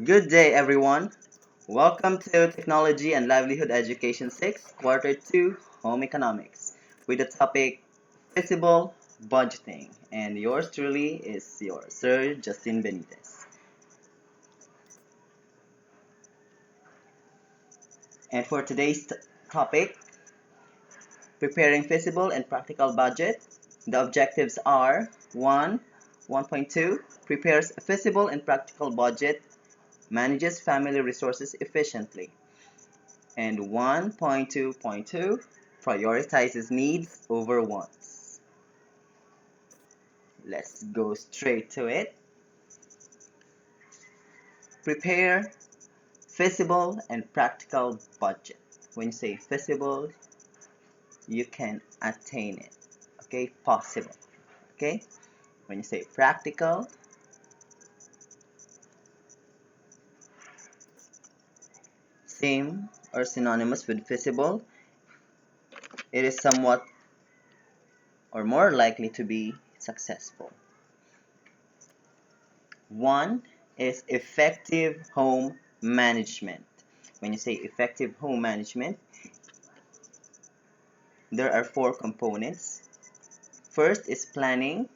Good day, everyone. Welcome to Technology and Livelihood Education 6, Quarter 2, Home Economics, with the topic Feasible Budgeting. And yours truly is your Sir Justin Benitez. And for today's topic, preparing feasible and practical budget, the objectives are 1.2, prepares a feasible and practical budget, manages family resources efficiently. And 1.2.2 prioritizes needs over wants. Let's go straight to it. Prepare feasible and practical budget. When you say feasible, you can attain it. Okay, possible. Okay, when you say practical, same or synonymous with feasible, it is somewhat or more likely to be successful. One is effective home management. When you say effective home management, there are four components. First is planning,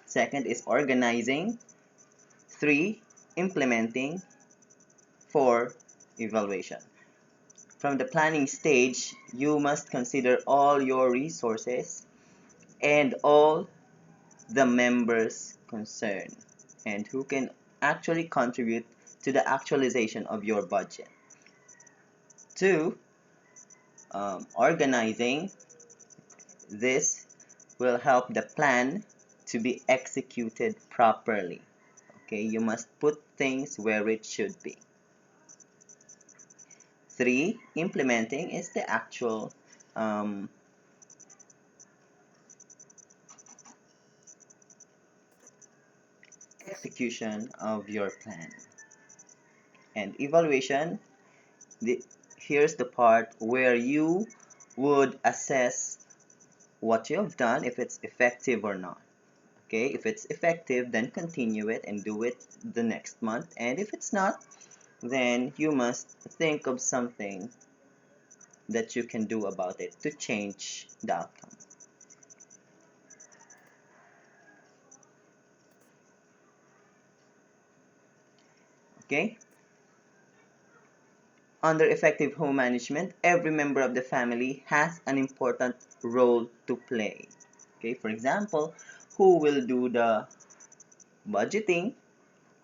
second is organizing, three, implementing, four, evaluation. From the planning stage, you must consider all your resources and all the members concerned and who can actually contribute to the actualization of your budget. Two, organizing. This will help the plan to be executed properly. Okay, you must put things where it should be. Three, implementing is the actual execution of your plan. And evaluation, here's the part where you would assess what you have done, if it's effective or not. Okay, if it's effective, then continue it and do it the next month. And if it's not, then you must think of something that you can do about it to change the outcome. Okay? Under effective home management, every member of the family has an important role to play. Okay, for example, who will do the budgeting,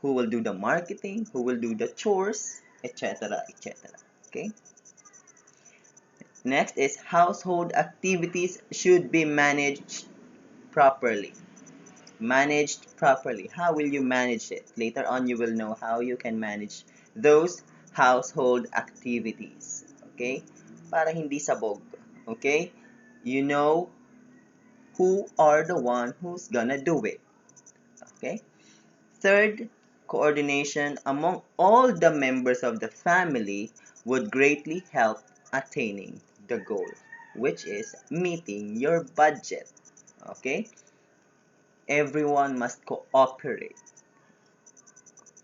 who will do the marketing, who will do the chores, etc., etc. Okay? Next is household activities should be managed properly. Managed properly. How will you manage it? Later on, you will know how you can manage those household activities. Okay? Para hindi sabog. Okay? You know who are the one who's gonna do it. Okay? Third, coordination among all the members of the family would greatly help attaining the goal, which is meeting your budget. Okay? Everyone must cooperate.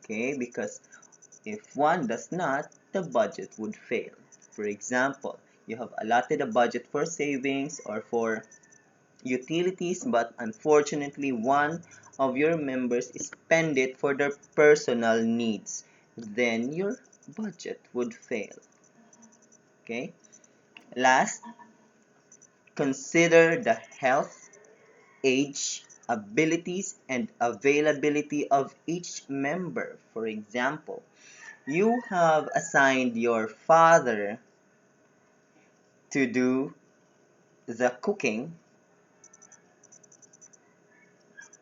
Okay? Because if one does not, the budget would fail. For example, you have allotted a budget for savings or for utilities, but unfortunately one of your members spend it for their personal needs, then your budget would fail. Okay? Last, consider the health, age, abilities, and availability of each member. For example, you have assigned your father to do the cooking,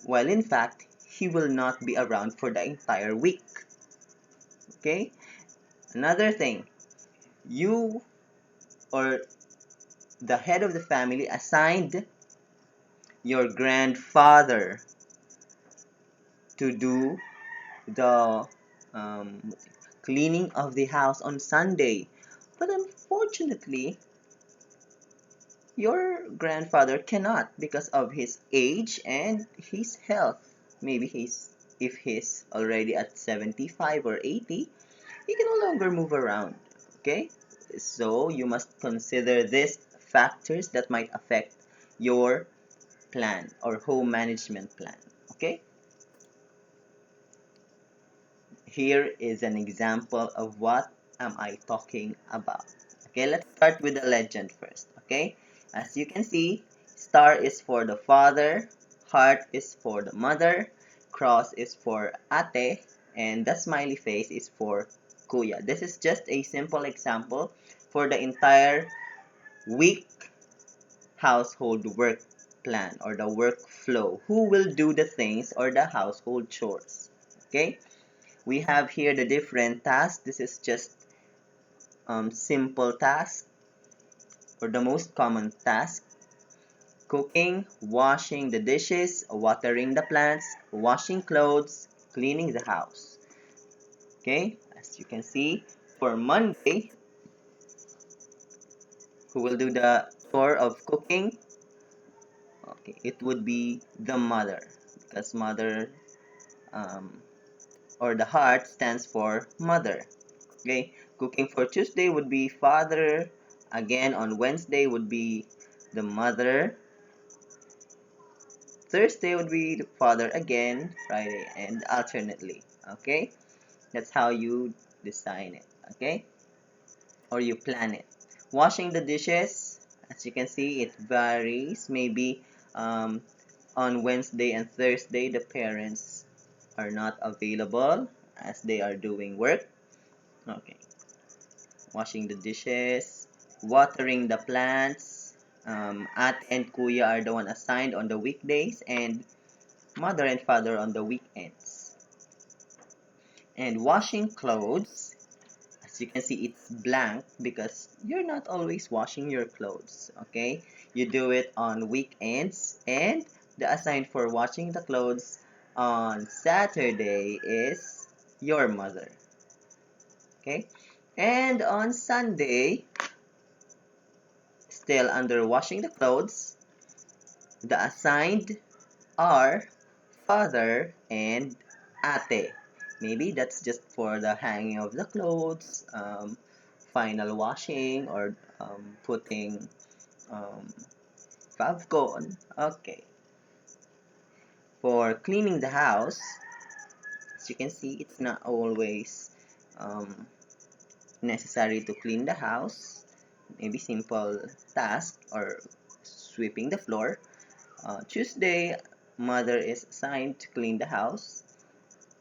while in fact, he will not be around for the entire week. Okay? Another thing, you or the head of the family assigned your grandfather to do the um, cleaning of the house on Sunday. But unfortunately, your grandfather cannot because of his age and his health. Maybe he's if he's already at 75 or 80, he can no longer move around. Okay? So you must consider these factors that might affect your plan or home management plan. Okay? Here is an example of what am I talking about. Okay, let's start with the legend first. Okay, as you can see, star is for the father, heart is for the mother, cross is for ate, and the smiley face is for kuya. This is just a simple example for the entire week household work plan or the workflow. Who will do the things or the household chores? Okay, we have here the different tasks. This is just simple tasks or the most common task: cooking, washing the dishes, watering the plants, washing clothes, cleaning the house. Okay, as you can see, for Monday, who will do the chore of cooking? Okay, it would be the mother, because mother um, or the heart stands for mother. Okay, cooking for Tuesday would be father. Again, on Wednesday would be the mother. Thursday would be the father again. Friday, and alternately. Okay, that's how you design it. Okay, or you plan it. Washing the dishes, as you can see, it varies. Maybe um, on Wednesday and Thursday, the parents are not available as they are doing work. Okay, washing the dishes, watering the plants. At and kuya are the one assigned on the weekdays, and mother and father on the weekends. And washing clothes, as you can see, it's blank because you're not always washing your clothes. Okay, you do it on weekends, and the assigned for washing the clothes on Saturday is your mother. Okay, and on Sunday, still under washing the clothes, the assigned are father and ate. Maybe that's just for the hanging of the clothes, final washing, or putting um, favcon. Okay. For cleaning the house, as you can see, it's not always um, necessary to clean the house. Maybe simple task or sweeping the floor. Tuesday, mother is assigned to clean the house.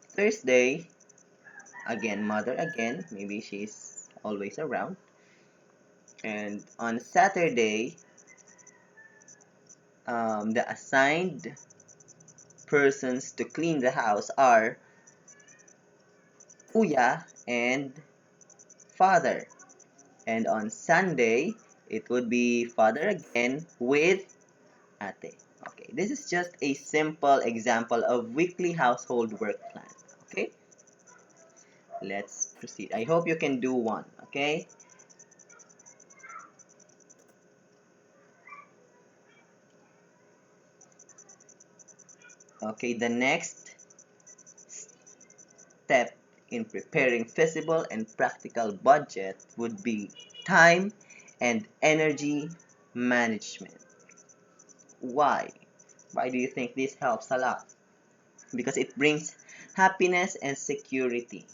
Thursday, again, mother again. Maybe she's always around. And on Saturday, the assigned persons to clean the house are kuya and father. And on Sunday, it would be father again with ate. Okay, this is just a simple example of weekly household work plan. Okay, let's proceed. I hope you can do one. Okay, okay, the next step in preparing feasible and practical budget would be time and energy management. Why? Why do you think this helps a lot? Because it brings happiness and security.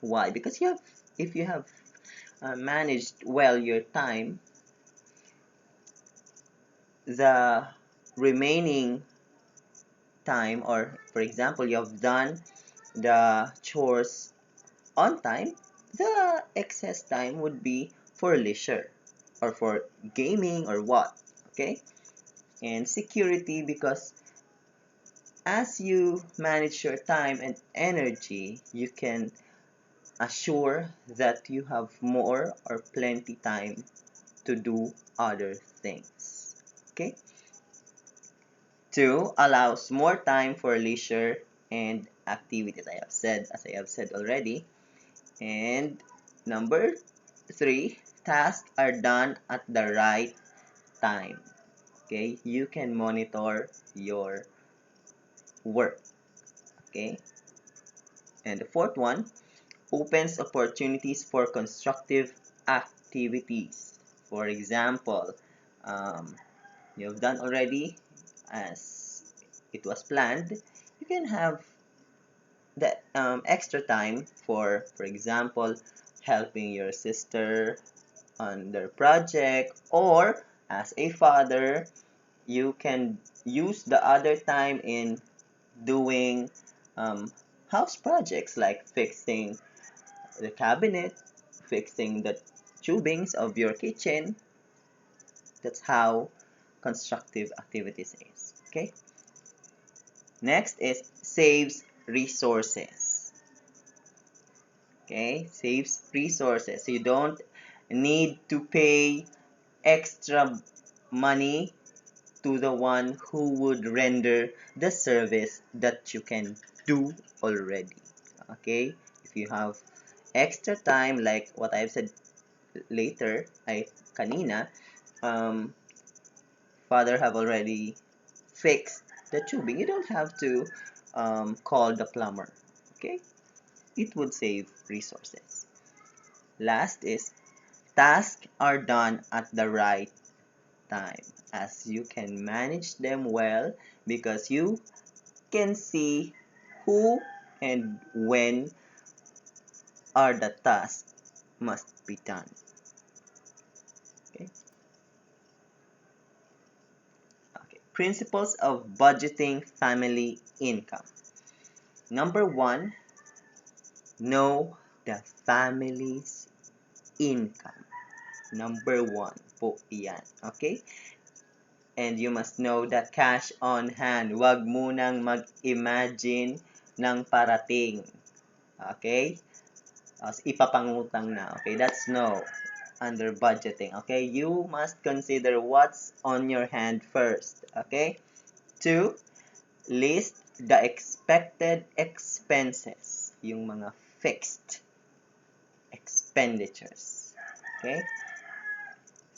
Why? Because if you have managed well your time, the remaining time, or for example, you have done the chores on time, the excess time would be for leisure or for gaming or what. Okay, and security, because as you manage your time and energy, you can assure that you have more or plenty time to do other things. Okay, two, allows more time for leisure and activities. As I have said already. And number three, tasks are done at the right time. Okay, you can monitor your work. Okay? And the fourth one, opens opportunities for constructive activities. For example, um, you've done already as it was planned. You can have that extra time for example, helping your sister on their project, or as a father, you can use the other time in doing um, house projects like fixing the cabinet, fixing the tubings of your kitchen. That's how constructive activities is. Okay. Next is saves resources. Okay, saves resources. You don't need to pay extra money to the one who would render the service that you can do already. Okay, if you have extra time, like what I've said later, I kanina, um, father have already fixed the tubing. You don't have to call the plumber. Okay, it would save resources. Last is tasks are done at the right time, as you can manage them well because you can see who and when are the tasks must be done. Okay? Okay. Principles of budgeting family income. Number one, know the family's income. Number one po iyan. Okay? And you must know that cash on hand. Huwag munang mag-imagine ng parating. Okay? As ipapangutang na. Okay? That's no. Under budgeting. Okay? You must consider what's on your hand first. Okay? Two, list the expected expenses. Yung mga fixed expenditures. Okay?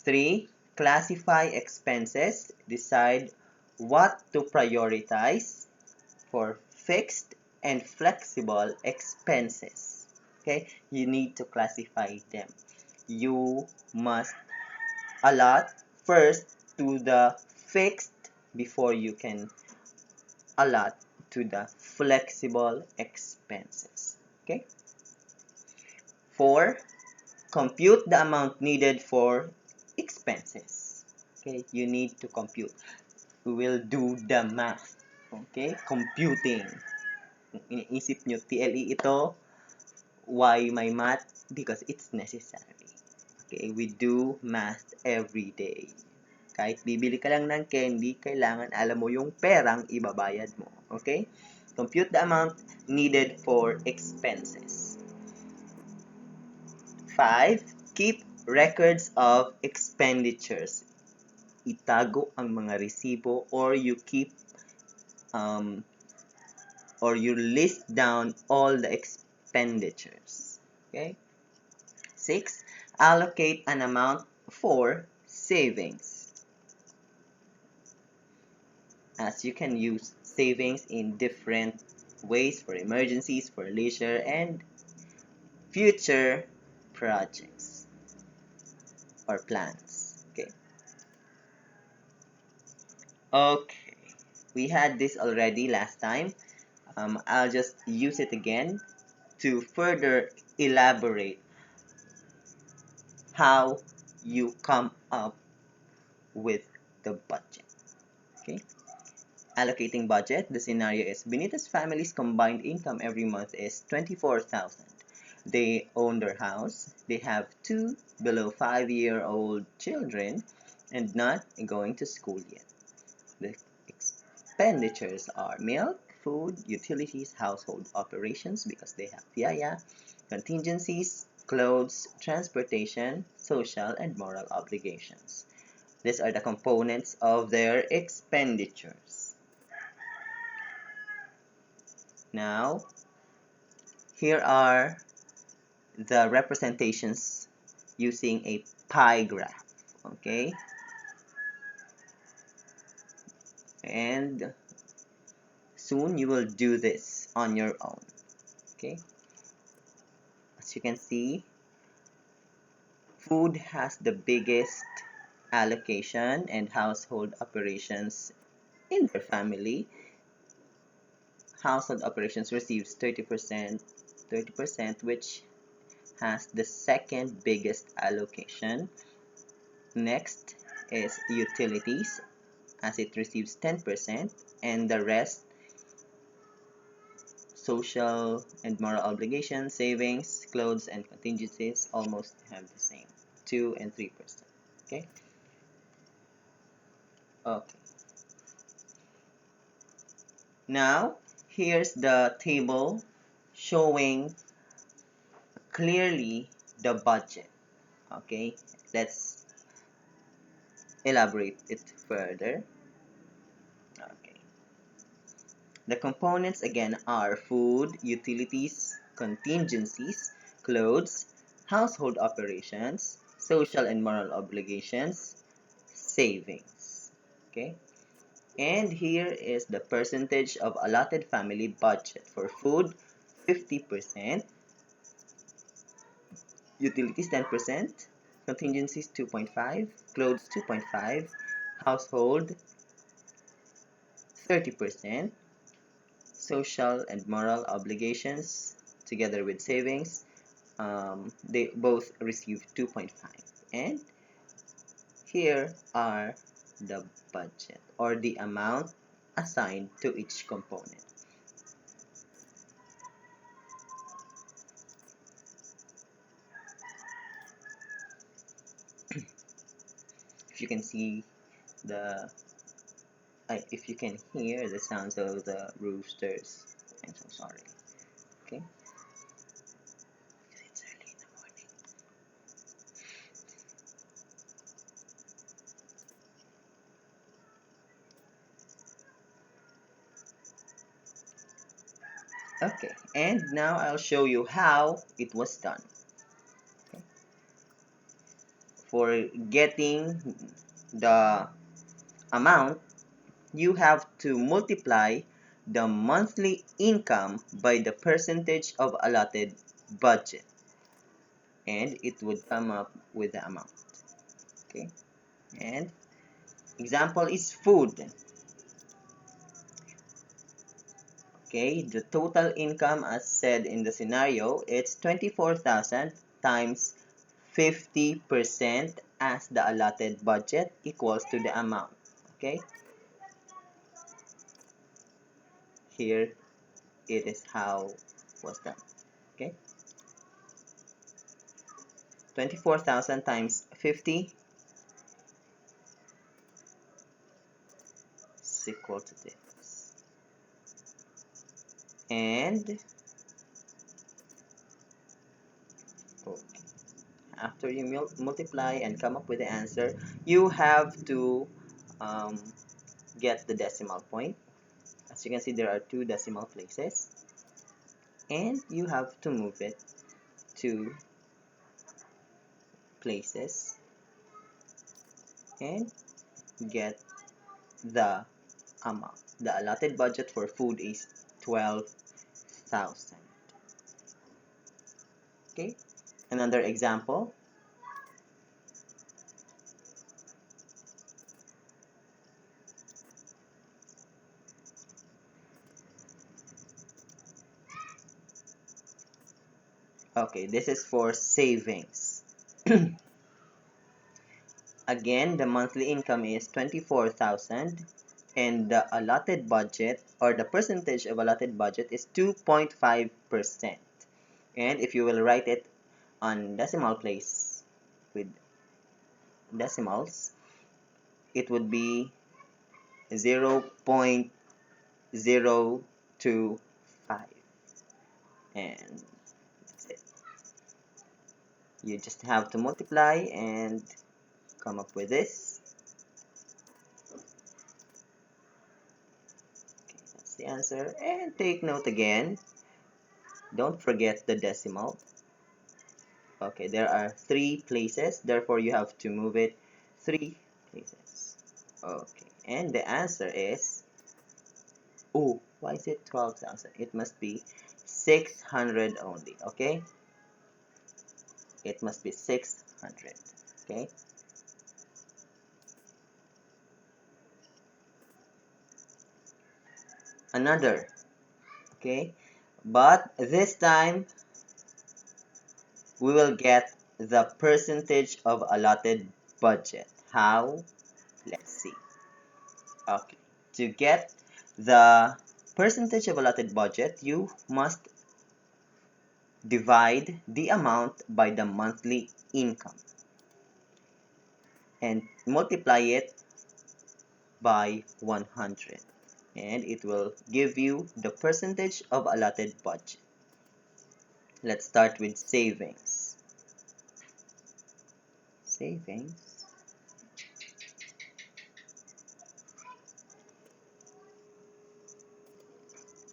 3. Classify expenses. Decide what to prioritize for fixed and flexible expenses. Okay? You need to classify them. You must allot first to the fixed before you can allot to the flexible expenses. Okay? 4. Compute the amount needed for expenses. Okay, you need to compute. We will do the math. Okay, computing. Kung iniisip nyo, TLE ito, why may math? Because it's necessary. Okay, we do math every day. Kahit bibili ka lang ng candy, kailangan alam mo yung perang ibabayad mo. Okay? Compute the amount needed for expenses. 5. Keep records of expenditures. Itago ang mga resibo or you keep or you list down all the expenditures. Okay? 6. Allocate an amount for savings. As you can use savings in different ways for emergencies, for leisure, and future projects or plans. Okay. Okay. We had this already last time. I'll just use it again to further elaborate how you come up with the budget. Okay? Allocating budget, the scenario is Benita's family's combined income every month is 24,000. They own their house, they have two below 5-year-old children, and not going to school yet. The expenditures are milk, food, utilities, household operations because they have yaya, contingencies, clothes, transportation, social and moral obligations. These are the components of their expenditures. Now, here are the representations using a pie graph. Okay? And soon you will do this on your own. Okay, as you can see, food has the biggest allocation and household operations in their family. Household operations receives 30%, which has the second biggest allocation. Next is utilities, as it receives 10%, and the rest, social and moral obligations, savings, clothes, and contingencies, almost have the same, 2 and 3%. Okay. Okay. Now, here's the table showing clearly the budget. Okay, let's elaborate it further. Okay, the components again are food, utilities, contingencies, clothes, household operations, social and moral obligations, savings. Okay, and here is the percentage of allotted family budget for food: 50%, utilities 10%, contingencies 2.5, clothes 2.5, household 30%, social and moral obligations together with savings, they both receive 2.5. And here are the budget or the amount assigned to each component. If you can see the if you can hear the sounds of the roosters, I'm so sorry. Okay, it's early in the morning. Okay, and now I'll show you how it was done. Okay. For getting the amount, you have to multiply the monthly income by the percentage of allotted budget, and it would come up with the amount. Okay, and example is food. Okay, the total income as said in the scenario, it's 24,000 times 50% as the allotted budget equals to the amount. Okay, here it is how it was done. Okay, 24,000 times 50 is equal to this. And okay, after you multiply and come up with the answer, you have to um, get the decimal point. As you can see, there are two decimal places, and you have to move it to places and get the amount. The allotted budget for food is 12,000. Okay, another example. Okay, this is for savings. Again, the monthly income is 24,000 and the allotted budget or the percentage of allotted budget is 2.5%. And if you will write it on decimal place with decimals, it would be 0.025, and that's it. You just have to multiply and come up with this. Okay, that's the answer. And take note again, don't forget the decimal. Okay, there are 3 places, therefore you have to move it 3 places. Okay, and the answer is, oh, Why is it 12,000? It must be 600 only, okay? It must be 600, okay? Another, okay? But this time, we will get the percentage of allotted budget. How? Let's see. Okay. To get the percentage of allotted budget, you must divide the amount by the monthly income and multiply it by 100, and it will give you the percentage of allotted budget. Let's start with savings. Savings.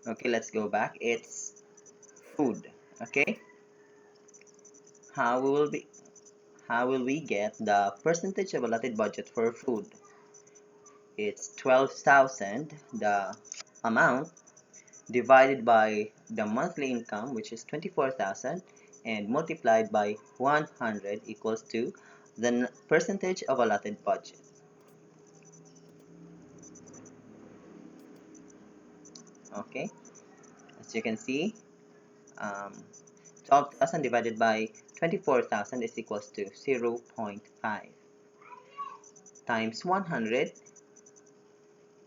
Okay, let's go back. It's food. Okay, how will we how will we get the percentage of allotted budget for food? It's 12,000, the amount, divided by the monthly income, which is 24,000, and multiplied by 100 equals to the percentage of allotted budget. Okay, as you can see, um, 12,000 divided by 24,000 is equals to 0.5 times 100.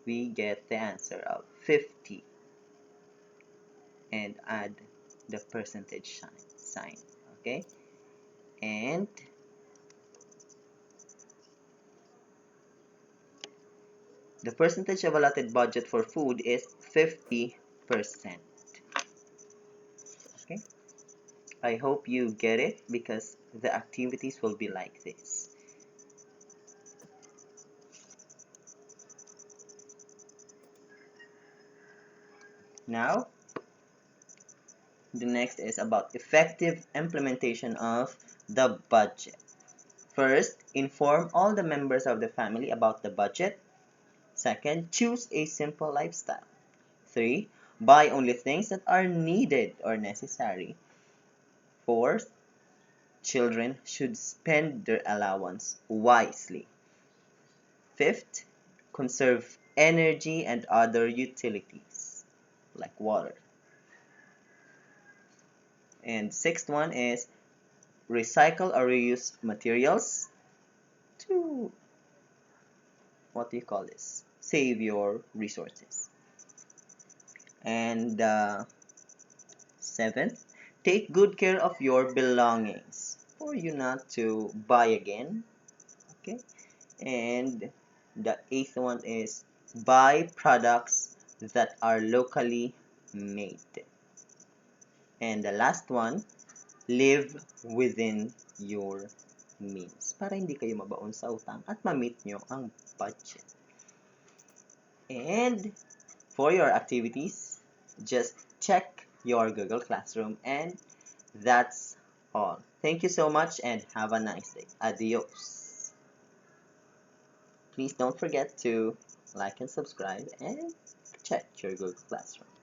We get the answer of 50, and add the percentage sign. Okay, and the percentage of allotted budget for food is 50%. Okay, I hope you get it because the activities will be like this. Now, the next is about effective implementation of the budget. First, inform all the members of the family about the budget. Second, choose a simple lifestyle. 3. Buy only things that are needed or necessary. 4. Children should spend their allowance wisely. 5th, conserve energy and other utilities like water. And 6th one is recycle or reuse materials to, what do you call this? Save your resources. And 7th, take good care of your belongings for you not to buy again. Okay, and the 8th one is buy products that are locally made. And the last one, live within your means para hindi kayo mabaon sa utang at ma-meet nyo ang budget. And for your activities, just check your Google Classroom, and that's all. Thank you so much and have a nice day. Adios. Please don't forget to like and subscribe and check your Google Classroom.